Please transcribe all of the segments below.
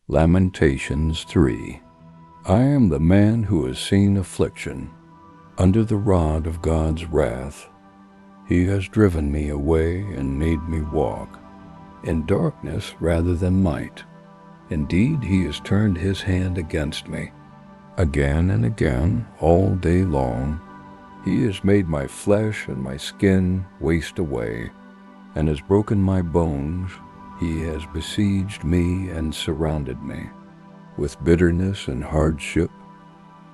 Lamentations 3. I am the man who has seen affliction. Under the rod of God's wrath, He has driven me away and made me walk in darkness rather than light. Indeed, He has turned His hand against me. Again and again, all day long, He has made my flesh and my skin waste away, and has broken my bones. He has besieged me and surrounded me. With bitterness and hardship,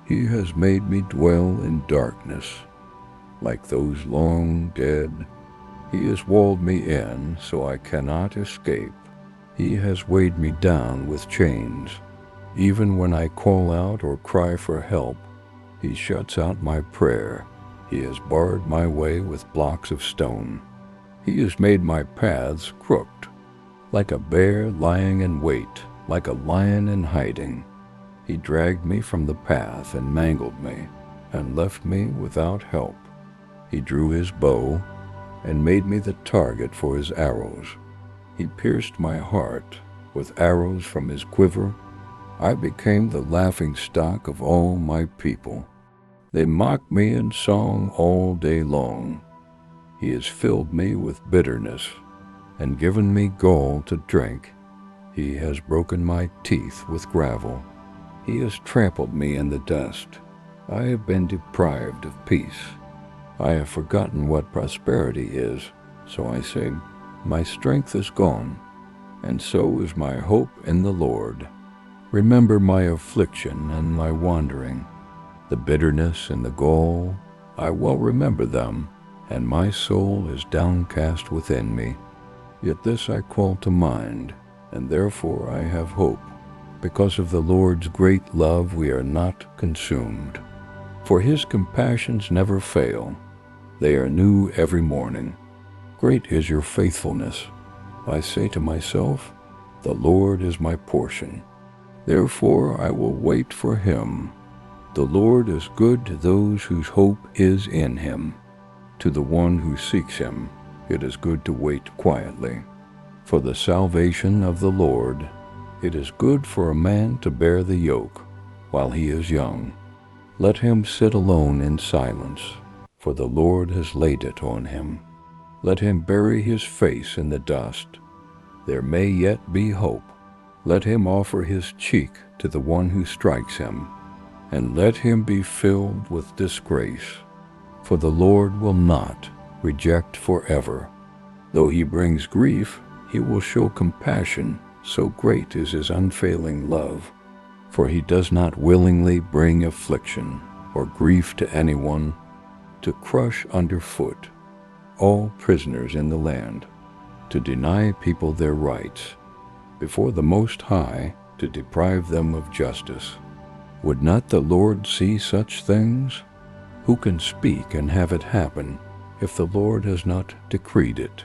He has made me dwell in darkness. Like those long dead, He has walled me in so I cannot escape. He has weighed me down with chains. Even when I call out or cry for help, He shuts out my prayer. He has barred my way with blocks of stone. He has made my paths crooked. Like a bear lying in wait, like a lion in hiding, He dragged me from the path and mangled me, and left me without help. He drew His bow and made me the target for His arrows. He pierced my heart with arrows from His quiver. I became the laughing stock of all my people. They mocked me in song all day long. He has filled me with bitterness and given me gall to drink. He has broken my teeth with gravel. He has trampled me in the dust. I have been deprived of peace. I have forgotten what prosperity is, so I say, my strength is gone, and so is my hope in the Lord. Remember my affliction and my wandering, the bitterness and the gall. I will remember them, and my soul is downcast within me. Yet this I call to mind, and therefore I have hope. Because of the Lord's great love we are not consumed. For His compassions never fail. They are new every morning. Great is your faithfulness. I say to myself, the Lord is my portion. Therefore I will wait for Him. The Lord is good to those whose hope is in Him. To the one who seeks Him, it is good to wait quietly. For the salvation of the Lord, it is good for a man to bear the yoke while he is young. Let him sit alone in silence, for the Lord has laid it on him. Let him bury his face in the dust. There may yet be hope. Let him offer his cheek to the one who strikes him, and let him be filled with disgrace. For the Lord will not reject forever. Though He brings grief, He will show compassion, so great is His unfailing love. For He does not willingly bring affliction or grief to anyone, to crush underfoot all prisoners in the land, to deny people their rights, before the Most High, to deprive them of justice. Would not the Lord see such things? Who can speak and have it happen if the Lord has not decreed it?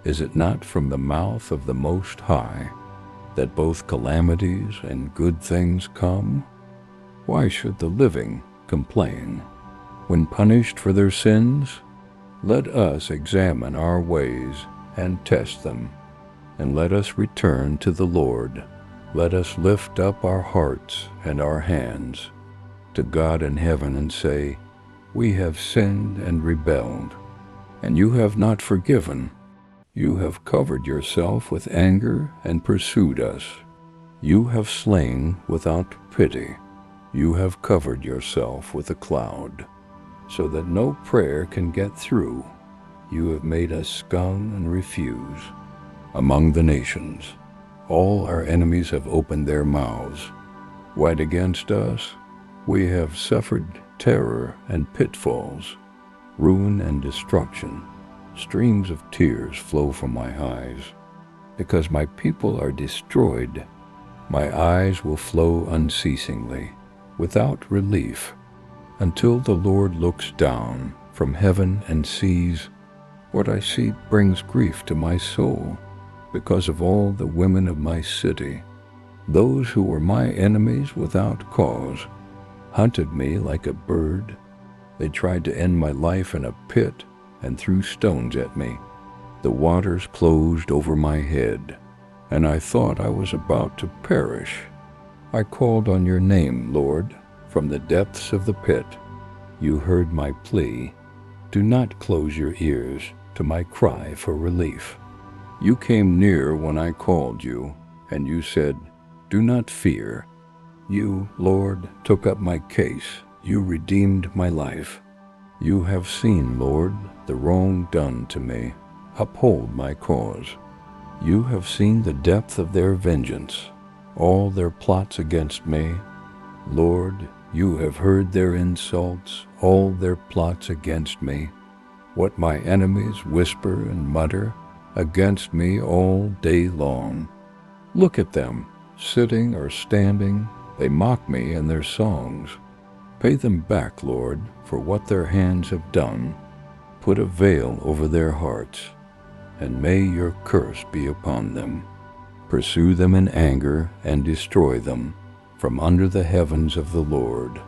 Is it not from the mouth of the Most High that both calamities and good things come? Why should the living complain when punished for their sins? Let us examine our ways and test them, and let us return to the Lord. Let us lift up our hearts and our hands to God in heaven and say, we have sinned and rebelled, and You have not forgiven. You have covered Yourself with anger and pursued us. You have slain without pity. You have covered Yourself with a cloud, so that no prayer can get through. You have made us scum and refuse. Among the nations, all our enemies have opened their mouths. Wide against us, we have suffered terror and pitfalls, ruin and destruction. Streams of tears flow from my eyes. Because my people are destroyed, my eyes will flow unceasingly, without relief, until the Lord looks down from heaven and sees. What I see brings grief to my soul, because of all the women of my city. Those who were my enemies without cause hunted me like a bird. They tried to end my life in a pit and threw stones at me. The waters closed over my head. and I thought I was about to perish. I called on your name, Lord, from the depths of the pit. You heard my plea. Do not close your ears to my cry for relief. You came near when I called you, and you said, do not fear. You, Lord, took up my case. You redeemed my life. You have seen, Lord, the wrong done to me. Uphold my cause. You have seen the depth of their vengeance, all their plots against me. Lord, you have heard their insults, all their plots against me. What my enemies whisper and mutter against me all day long. Look at them, sitting or standing, they mock me in their songs. Pay them back, Lord, for what their hands have done. Put a veil over their hearts, and may your curse be upon them. Pursue them in anger and destroy them from under the heavens of the Lord.